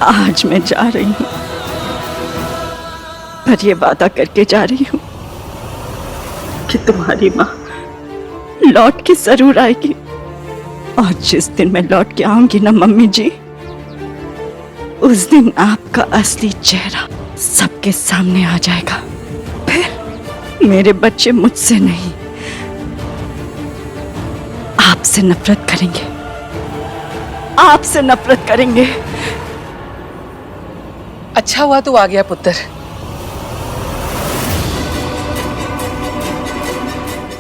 आज मैं जा रही हूँ, पर ये वादा करके जा रही हूँ कि तुम्हारी माँ लौट के जरूर आएगी। और जिस दिन मैं लौट के आऊंगी ना मम्मी जी, उस दिन आपका असली चेहरा सबके सामने आ जाएगा। फिर मेरे बच्चे मुझसे नहीं, आपसे नफरत करेंगे, आपसे नफरत करेंगे। अच्छा हुआ तू आ गया पुत्र।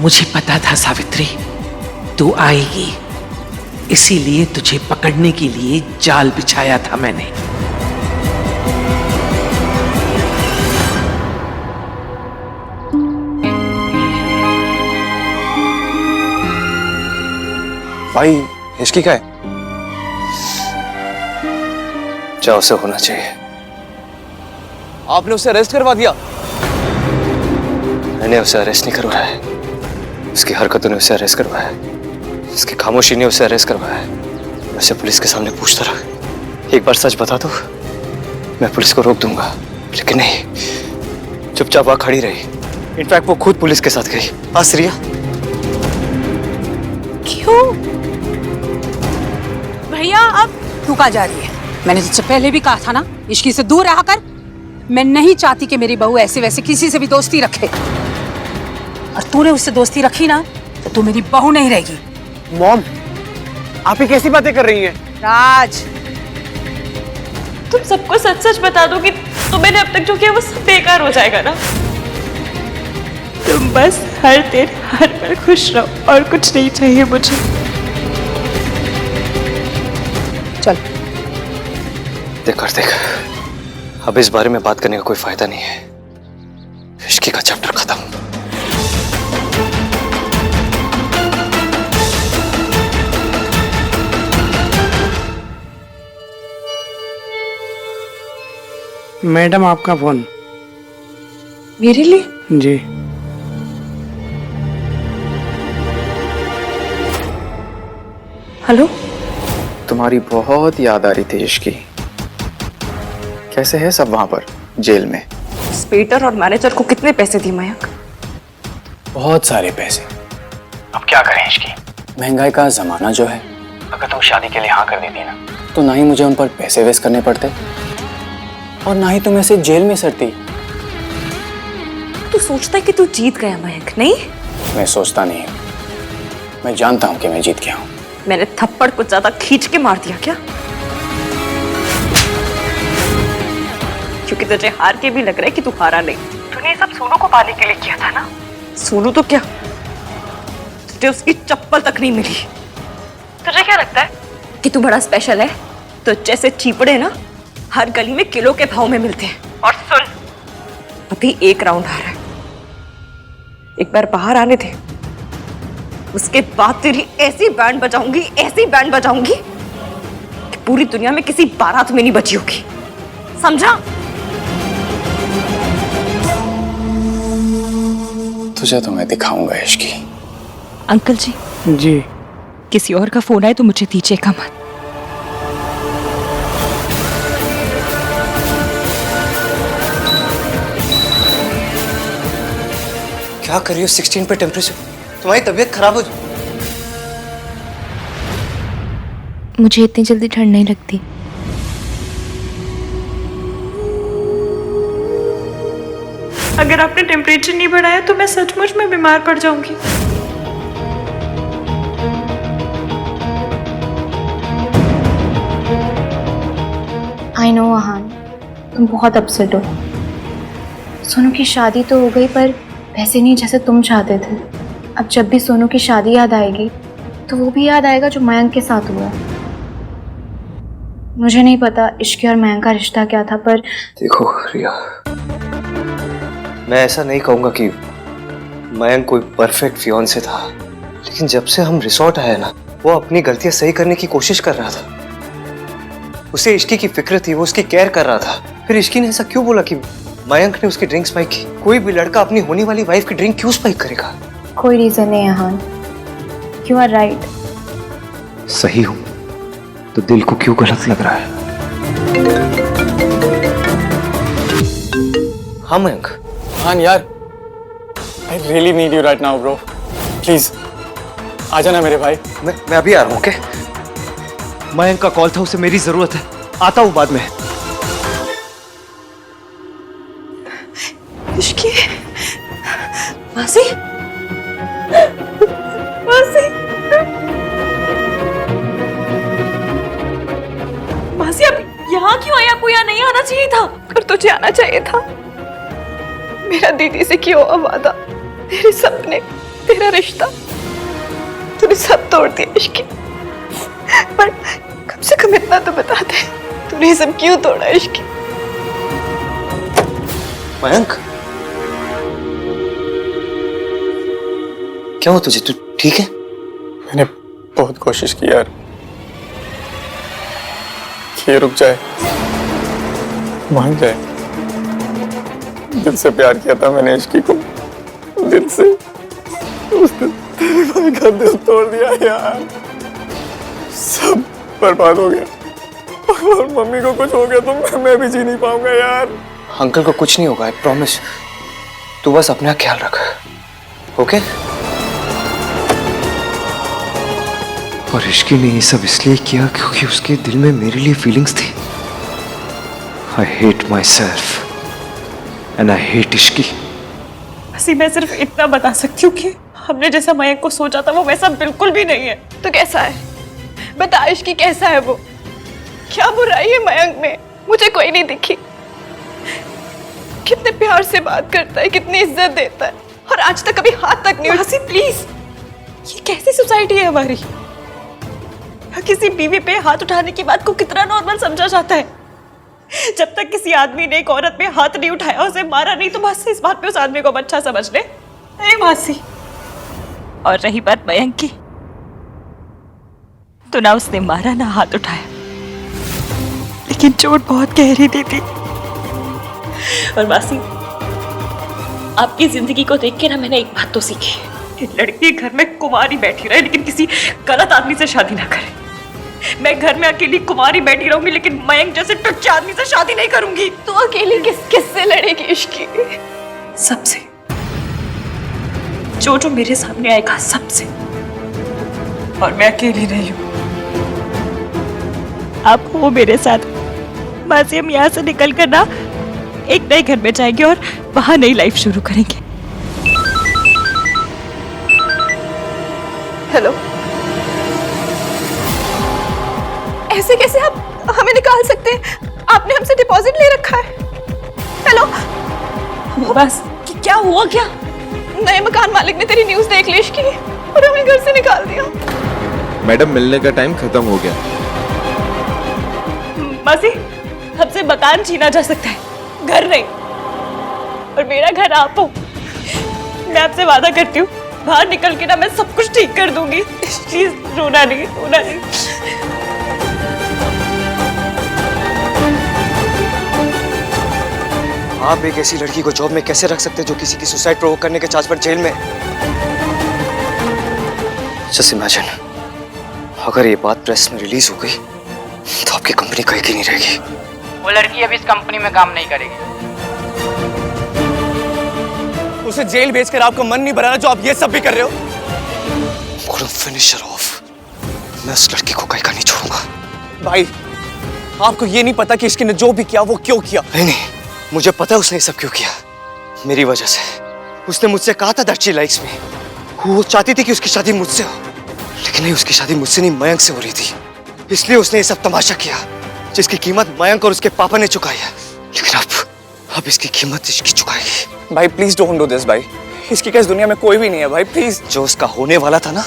मुझे पता था सावित्री तू आएगी, इसीलिए तुझे पकड़ने के लिए जाल बिछाया था मैंने। भाई हिचकी का है? क्या उसे होना चाहिए? आपने उसे अरेस्ट करवा दिया? मैंने उसे अरेस्ट नहीं करवाया है, उसकी हरकतों ने उसे अरेस्ट करवाया है, उसकी खामोशी ने उसे अरेस्ट करवाया है। मैं उसे पुलिस के सामने पूछता रहा, एक बार सच बता दो मैं पुलिस को रोक दूंगा, लेकिन नहीं, चुपचाप वहां खड़ी रही। इनफैक्ट वो खुद पुलिस के साथ गई। आसरिया क्यों? भैया अब तू कहाँ जा रही है? मैंने तुझसे पहले भी कहा था ना, इश्की से दूर रहा कर। मैं नहीं चाहती कि मेरी बहू ऐसे वैसे किसी से भी दोस्ती रखे, और तूने उससे दोस्ती रखी ना तो तू मेरी बहू नहीं रहेगी। मॉम, आप ये कैसी बातें कर रही हैं? राज, तुम सबको सच सच बता दो कि तुमने अब तक जो किया वो सब बेकार हो जाएगा ना। तुम बस हर दिन हर पल खुश रहो, और कुछ नहीं चाहिए मुझे। चल देख, अब इस बारे में बात करने का कोई फायदा नहीं है। इश्की का चैप्टर खत्म। मैडम आपका फोन। मेरे लिए? जी। हेलो। तुम्हारी बहुत याद आ रही थी इश्की। कैसे है सब वहां पर जेल में? इंस्पेक्टर और मैनेजर को कितने पैसे दिए मयंक? बहुत सारे पैसे। अब क्या करें इश्की, महंगाई का जमाना जो है। अगर तुम शादी के लिए हाँ कर देती ना, तो ना ही मुझे उन पर पैसे वेस्ट करने पड़ते, और ना ही तुम ऐसे जेल में सड़ती। तू सोचता है कि तू जीत गया मयंक, नहीं? मैं सोचता नहीं हूँ, मैं जानता हूँ कि मैं जीत गया हूँ। मैंने थप्पड़ कुछ ज्यादा खींच के मार दिया क्या? क्योंकि तुझे हार के भी लग रहा है कि तू हारा नहीं। तूने ये सब सोनू को पाने के लिए किया था ना? सोनू तो क्या, तुझे उसकी चप्पल तक नहीं मिली। तुझे क्या लगता है कि तू बड़ा स्पेशल है? तो जैसे चीपड़े ना हर गली में किलो के भाव में मिलते हैं। और सुन, अभी एक राउंड आ रहा है, एक बार बाहर आने दे, उसके बाद तेरी ऐसी बैंड बजाऊंगी, ऐसी बैंड बजाऊंगी कि पूरी दुनिया में किसी बारात में नहीं बची होगी, समझा? तुझे तो मैं दिखाऊंगा इश्की। अंकल जी। जी। किसी और का फोन आए तो मुझे दीजिएगा मत। क्या कर रही हो? 16 पे टेम्परेचर, तुम्हारी तबीयत खराब हो। मुझे इतनी जल्दी ठंड नहीं लगती। अगर आपने टेम्परेचर नहीं बढ़ाया तो मैं सचमुच में बीमार पड़ जाऊंगी। आई नो आहान, तुम बहुत अपसेट हो। सोनू की शादी तो हो गई, पर वैसे नहीं जैसे तुम चाहते थे। अब जब भी सोनू की शादी याद आएगी तो वो भी याद आएगा जो मयंक के साथ हुआ। मुझे नहीं पता इश्की और मयंक का रिश्ता क्या था, पर देखो रिया, मैं ऐसा नहीं कहूंगा कि मयंक कोई परफेक्ट फियांसे था, लेकिन जब से हम रिसोर्ट आए ना, वो अपनी गलतियां सही करने की कोशिश कर रहा था। उसे इश्की की फिक्र थी, वो उसकी केयर कर रहा था। फिर इश्की ने ऐसा क्यों बोला कि मयंक ने उसकी ड्रिंक स्पाइक की? कोई भी लड़का अपनी होने वाली वाइफ की ड्रिंक क्यों स्पाइक करेगा? कोई रीजन नहीं आहान। You are right. सही हूं तो दिल को क्यों गलत लग रहा है? हाँ मयंक। हाँ यार, I really need you right now bro, please आ जाना मेरे भाई। मैं अभी आ रहा हूँ। ओके? मयंक का कॉल था, उसे मेरी जरूरत है, आता हूँ बाद में। इश्की, मासी, मासी, मासी अब यहाँ क्यों आई? आपको यहाँ नहीं आना चाहिए था। पर तुझे आना चाहिए था। मेरा दीदी से क्यों हुआ वादा, तेरे सपने, तेरा रिश्ता, तूने सब तोड़ दिया इश्की। पर कम से कम इतना तो बता दे, तूने ये सब क्यों तोड़ा इश्की? मयंक, क्या हुआ तुझे? तू ठीक है? मैंने बहुत कोशिश की यार कि ये रुक जाए, मान जाए। दिल से प्यार किया था मैंने इश्की को, दिल से। उसने तेरे भाई का दिल तोड़ दिया यार, सब बर्बाद हो गया। और मम्मी को कुछ हो गया तो मैं भी जी नहीं पाऊंगा यार। अंकल को कुछ नहीं होगा, आई प्रॉमिस। तू बस अपना ख्याल रख, ओके? और इश्की ने ये सब इसलिए किया क्योंकि उसके दिल में मेरे लिए फीलिंग्स थी। I hate my self and I hate Ishki. मासी मैं सिर्फ इतना बता सकती हूँ कि हमने जैसा मयंक को सोचा था वो वैसा बिल्कुल भी नहीं है। तो कैसा है? बता इश्की, कैसा है वो? क्या बुराई है मयंक में? मुझे कोई नहीं दिखी। कितने प्यार से बात करता है, कितनी इज्जत देता है, और आज तक कभी हाथ तक नहीं। मासी प्लीज, ये कैसी सोसाइटी है हमारी? किसी बीवी पे हाथ उठाने की बात को कितना नॉर्मल समझा जाता है। जब तक किसी आदमी ने एक औरत पे हाथ नहीं उठाया, उसे मारा नहीं, तो बस इस बात पे उस आदमी को अच्छा समझ ले। नहीं मासी। और रही बात मयंक की, तो ना उसने मारा ना हाथ उठाया, लेकिन चोट बहुत गहरी दी थी। और मासी, आपकी जिंदगी को देख के ना मैंने एक बात तो सीखी कि लड़की घर में कुंवारी बैठी रहे लेकिन किसी गलत आदमी से शादी ना करे। मैं घर में अकेली कुंवारी बैठी रहूंगी लेकिन मयंक जैसे टुच्चे आदमी से शादी नहीं करूंगी। तो अकेली किससे लड़ेगी इश्की? सबसे, जो मेरे सामने आएगा सबसे। और मैं अकेली नहीं हूं, आप हो मेरे साथ। मासी हम यहाँ से निकल कर ना एक नए घर में जाएंगे और वहां नई लाइफ शुरू करेंगे। हेलो, ऐसे कैसे आप हमें निकाल सकते हैं? आपने हमसे डिपॉजिट ले रखा है। हेलो बस क्या हुआ? क्या नए मकान मालिक ने तेरी न्यूज़ देख ली इश्की और हमें घर से निकाल दिया। मैडम मिलने का टाइम खत्म हो गया। मासी, हमसे मकान छीना जा सकता है, घर नहीं। और मेरा घर आप हो। मैं आपसे वादा करती हूँ, बाहर निकल के ना मैं सब कुछ ठीक कर दूंगी। प्लीज रोना नहीं, रोना नहीं। आप एक ऐसी लड़की को जॉब में कैसे रख सकते हैं जो किसी की सुसाइड प्रोवोक करने के चार्ज पर जेल में? जस्ट इमेजिन, अगर ये बात प्रेस में रिलीज हो गई तो आपकी कंपनी कहीं की नहीं रहेगी। वो लड़की अब इस कंपनी में काम नहीं करेगी। उसे जेल भेजकर आपका मन नहीं भरा ना, जो आप ये सब भी कर रहे हो? Finish her of. मैं उस लड़की को कहीं का नहीं छोड़ूंगा। भाई, आपको ये नहीं पता कि इसकी ने जो भी किया वो क्यों किया? नहीं, मुझे पता है उसने ये सब क्यों किया। मेरी वजह से। उसने मुझसे कहा था दैट शी लाइक्स मी। वो चाहती थी कि उसकी शादी मुझसे हो, लेकिन नहीं, उसकी शादी मुझसे नहीं मयंक से हो रही थी। इसलिए उसने ये सब तमाशा किया जिसकी कीमत मयंक और उसके पापा ने चुकाई है। लेकिन अब इसकी कीमत इसकी चुकाएगी। भाई प्लीज डोंट डू दिस भाई। इसकी क्या इस दुनिया में कोई भी नहीं है भाई, प्लीज। जो उसका होने वाला था ना,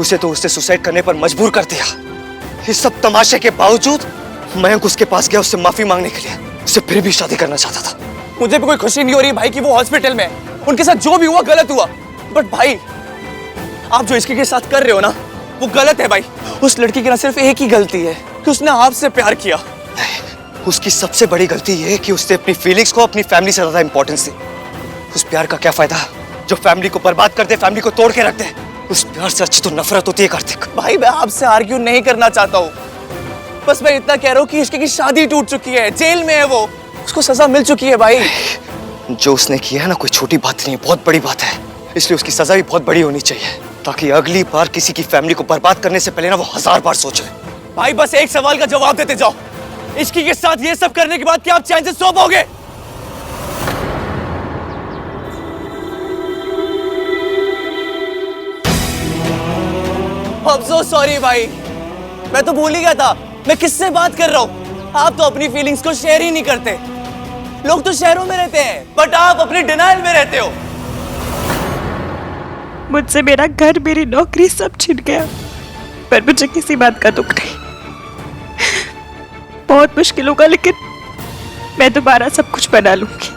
उसे तो उसने सुसाइड करने पर मजबूर कर दिया। इस सब तमाशे के बावजूद मयंक उसके पास गया उससे माफी मांगने के लिए। उसे फिर भी शादी करना चाहता था। मुझे भी कोई खुशी नहीं हो रही भाई कि वो हॉस्पिटल में है। उनके साथ जो भी हुआ गलत हुआ, बट भाई आप जो इसके साथ कर रहे हो ना, वो गलत है भाई। उस लड़की की ना सिर्फ एक ही गलती है कि उसने आपसे प्यार किया। नहीं, उसकी सबसे बड़ी गलती ये है कि उसने अपनी फीलिंग्स को अपनी फैमिली से ज्यादा इंपॉर्टेंस दी। उस प्यार का क्या फायदा जो फैमिली को बर्बाद कर दे, फैमिली को तोड़ के रख दे। उस प्यार से अच्छी तो नफरत होती है कार्तिक। भाई मैं आपसे आर्ग्यू नहीं करना चाहता हूँ, बस मैं इतना कह रहा हूँ कि इसकी शादी टूट चुकी है, जेल में है वो, उसको सजा मिल चुकी है भाई। जो उसने किया है ना कोई छोटी बात नहीं है, बहुत बड़ी बात है। इसलिए उसकी सजा भी बहुत बड़ी होनी चाहिए, ताकि अगली बार किसी की फैमिली को बर्बाद करने से पहले ना वो 1000 बार सोचे। भाई बस एक सवाल का जवाब देते जाओ, इश्की के साथ ये सब करने के बाद क्या आप चैन से सो पाओगे? I'm so sorry भाई, मैं तो भूल ही गया था मैं किससे बात कर रहा हूँ। आप तो अपनी फीलिंग्स को शेयर ही नहीं करते। लोग तो शहरों में रहते हैं बट आप अपनी डिनाइल में रहते हो। मुझसे मेरा घर, मेरी नौकरी सब छिन गया, पर मुझे किसी बात का दुख नहीं। बहुत मुश्किल होगा लेकिन मैं दोबारा सब कुछ बना लूंगी।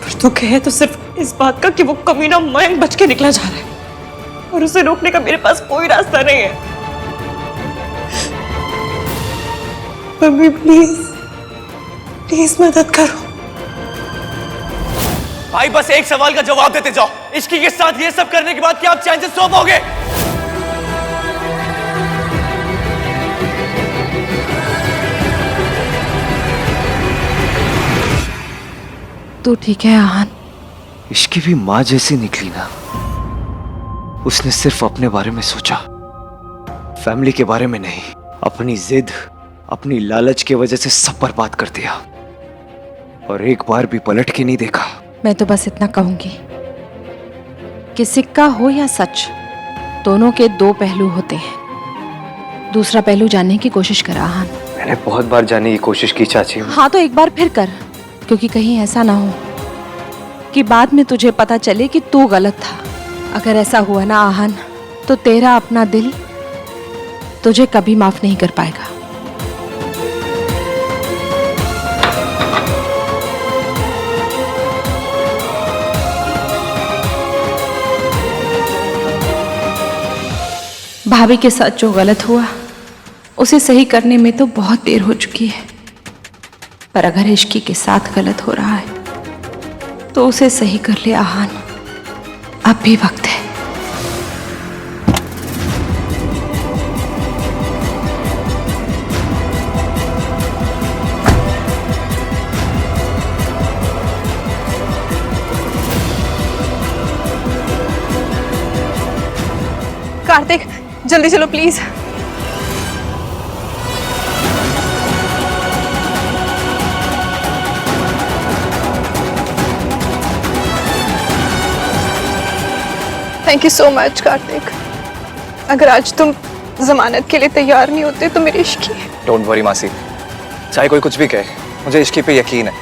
पर दुख है तो सिर्फ इस बात का कि वो कमीना मयंक बच के निकला जा रहा है और उसे रोकने का मेरे पास कोई रास्ता नहीं है। मम्मी प्लीज प्लीज मदद करो। भाई बस एक सवाल का जवाब देते जाओ, इश्की के साथ ये सब करने के बाद क्या आप चैन से सो पाओगे? तो ठीक है आहान। इश्की भी माँ जैसी निकली ना, उसने सिर्फ अपने बारे में सोचा, फैमिली के बारे में नहीं। अपनी जिद, अपनी लालच की वजह से सब बर्बाद कर दिया और एक बार भी पलट के नहीं देखा। मैं तो बस इतना कहूंगी कि सिक्का हो या सच, दोनों के दो पहलू होते हैं। दूसरा पहलू जानने की कोशिश कर आहान। मैंने बहुत बार जानने की कोशिश की चाची। हाँ तो एक बार फिर कर, क्योंकि कहीं ऐसा ना हो कि बाद में तुझे पता चले कि तू गलत था। अगर ऐसा हुआ ना आहान, तो तेरा अपना दिल तुझे कभी माफ नहीं कर पाएगा। भाभी के साथ जो गलत हुआ उसे सही करने में तो बहुत देर हो चुकी है, पर अगर इश्की के साथ गलत हो रहा है तो उसे सही कर ले आहान, अब भी वक्त है। कार्तिक जल्दी चलो please. Thank you so much Kartik. अगर आज तुम जमानत के लिए तैयार नहीं होते तो मेरी इश्की है। डोंट वरी मासी, चाहे कोई कुछ भी कहे, मुझे इश्की पे यकीन है।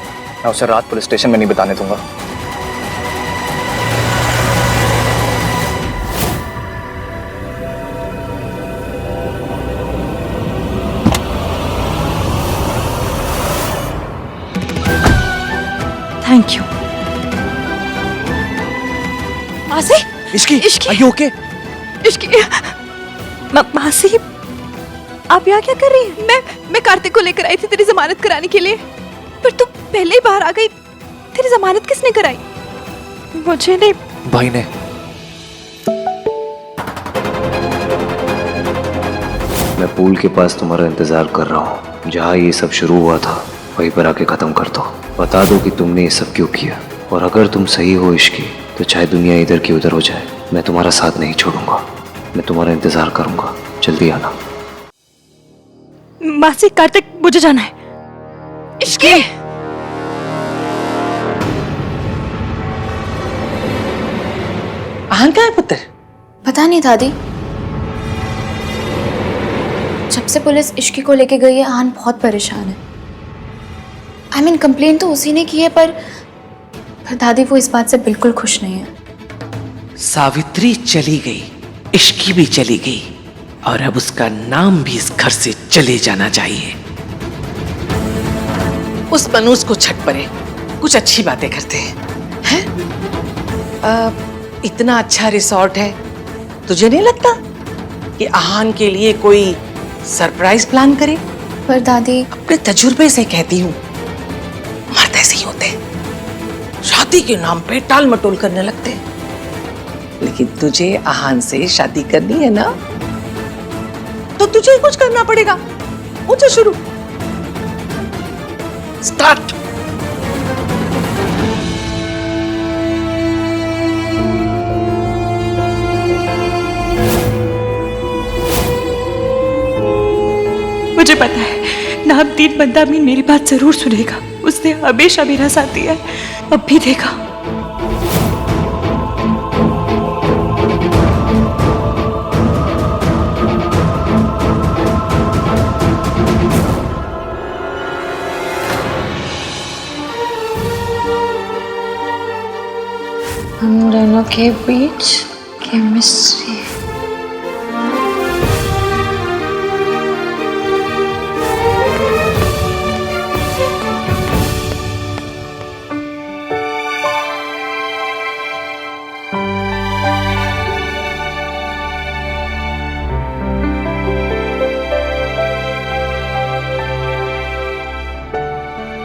मैं उसे रात पुलिस स्टेशन में नहीं बिताने दूंगा। Thank you. मासी, Ishki, Ishki, are you okay? Ishki, मासी, आप यहाँ क्या कर रही हैं? मैं कार्तिक को लेकर आई थी तेरी जमानत कराने के लिए, पर तू पहले ही बाहर आ गई। तेरी जमानत किसने कराई? मुझे नहीं, भाई ने। मैं पूल के पास तुम्हारा इंतजार कर रहा हूँ, जहाँ ये सब शुरू हुआ था वहीं पर आके खत्म कर दो। बता दो कि तुमने ये सब क्यों किया, और अगर तुम सही हो इश्की, तो चाहे दुनिया इधर की उधर हो जाए, मैं तुम्हारा साथ नहीं छोड़ूंगा। मैं तुम्हारा इंतजार करूंगा, जल्दी आना। मासी कार्तिक मुझे जाना है। इश्की, आहान कहाँ है पुत्र? पता नहीं दादी, जब से पुलिस इश्की को लेके गई है आहान बहुत परेशान है। आई मीन कंप्लेन तो उसी ने की है, पर दादी वो इस बात से बिल्कुल खुश नहीं है। सावित्री चली गई, इश्की भी चली गई, और अब उसका नाम भी इस घर से चले जाना चाहिए। उस बनूस को छट पड़े, कुछ अच्छी बातें करते हैं। इतना अच्छा रिसॉर्ट है, तुझे नहीं लगता कि आहान के लिए कोई सरप्राइज प्लान करे? पर दादी, अपने तजुर्बे से कहती हूँ, मर्द ऐसे ही होते हैं, शादी के नाम पे टाल मटोल करने लगते हैं। लेकिन तुझे आहान से शादी करनी है ना, तो तुझे कुछ करना पड़ेगा। मुझे शुरू स्टार्ट। पता है नामदीन बंदा अमीन मेरी बात जरूर सुनेगा। उसने हमेशा मेरा साथ दिया है, अब भी देगा। हम दोनों के बीच केमिस्ट्री।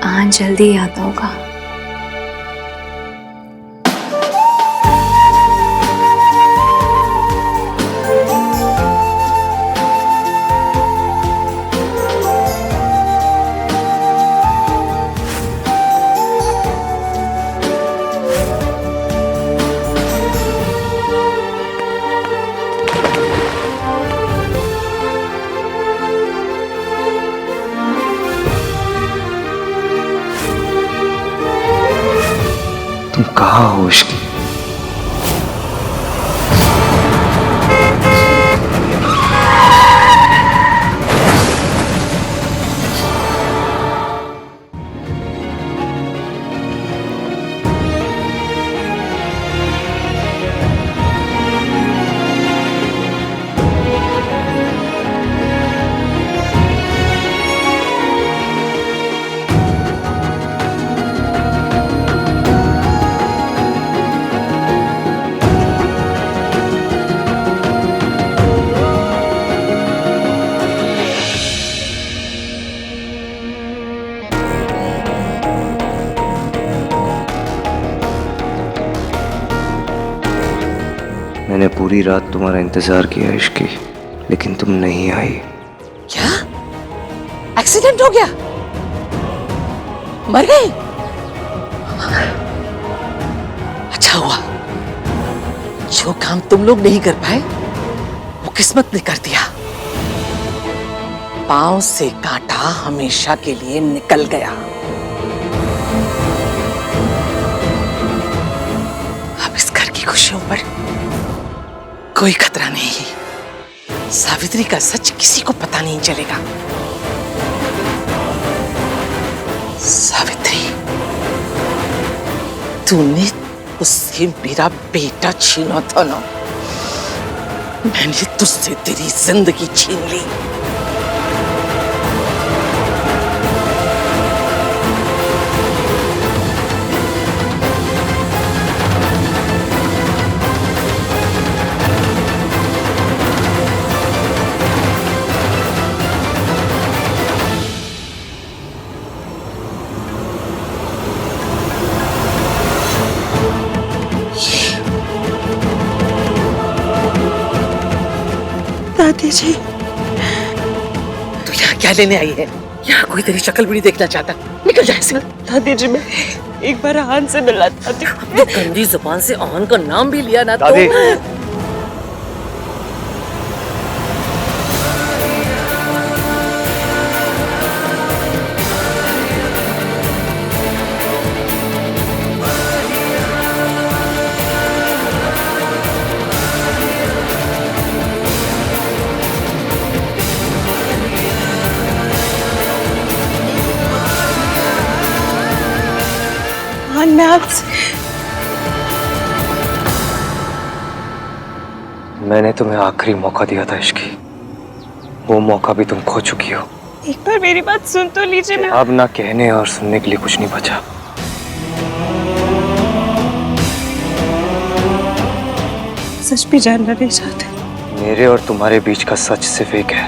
हाँ, जल्दी याद होगा। तुम कहाँ हो इश्की? मैंने पूरी रात तुम्हारा इंतजार किया इश्की, लेकिन तुम नहीं आई। क्या एक्सीडेंट हो गया? मर गए? अच्छा हुआ, जो काम तुम लोग नहीं कर पाए वो किस्मत ने कर दिया। पांव से कांटा हमेशा के लिए निकल गया। अब इस घर की खुशियों पर कोई खतरा नहीं। सावित्री का सच किसी को पता नहीं चलेगा। सावित्री, तूने उससे मेरा बेटा छीना था ना, मैंने तुझसे तेरी जिंदगी छीन ली। दादी जी, तू यहाँ क्या लेने आई है? यहाँ कोई तेरी शक्ल भी नहीं देखना चाहता। निकल जा इससे। दादी जी, मैं एक बार आहान से मिलना चाहती हूँ। गंदी जुबान से आहान का नाम भी लिया ना दादी। तो। मैं आपसे मैंने तुम्हें आखिरी मौका दिया था इश्की, वो मौका भी तुम खो चुकी हो। एक बार मेरी बात सुन तो लीजिए। मैं अब ना कहने और सुनने के लिए कुछ नहीं बचा। सच भी जानना नहीं चाहते। मेरे और तुम्हारे बीच का सच सिर्फ एक है,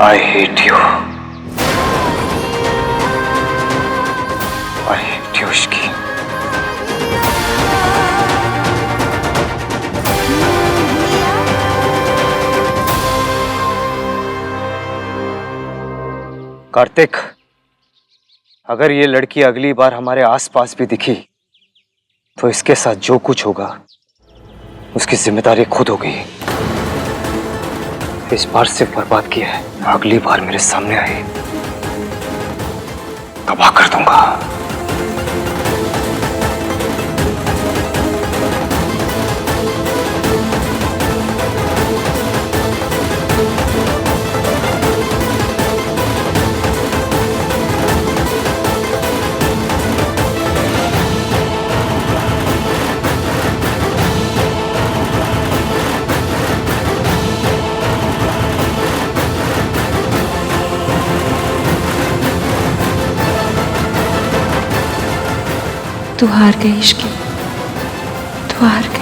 I hate you. I hate you Ishki. Kartik, अगर ये लड़की अगली बार हमारे आसपास भी दिखी तो इसके साथ जो कुछ होगा उसकी जिम्मेदारी खुद होगी। इस बार सिर्फ बर्बाद किया है, अगली बार मेरे सामने आए तबाह कर दूंगा। तू हार गई इश्की, तू हार गई।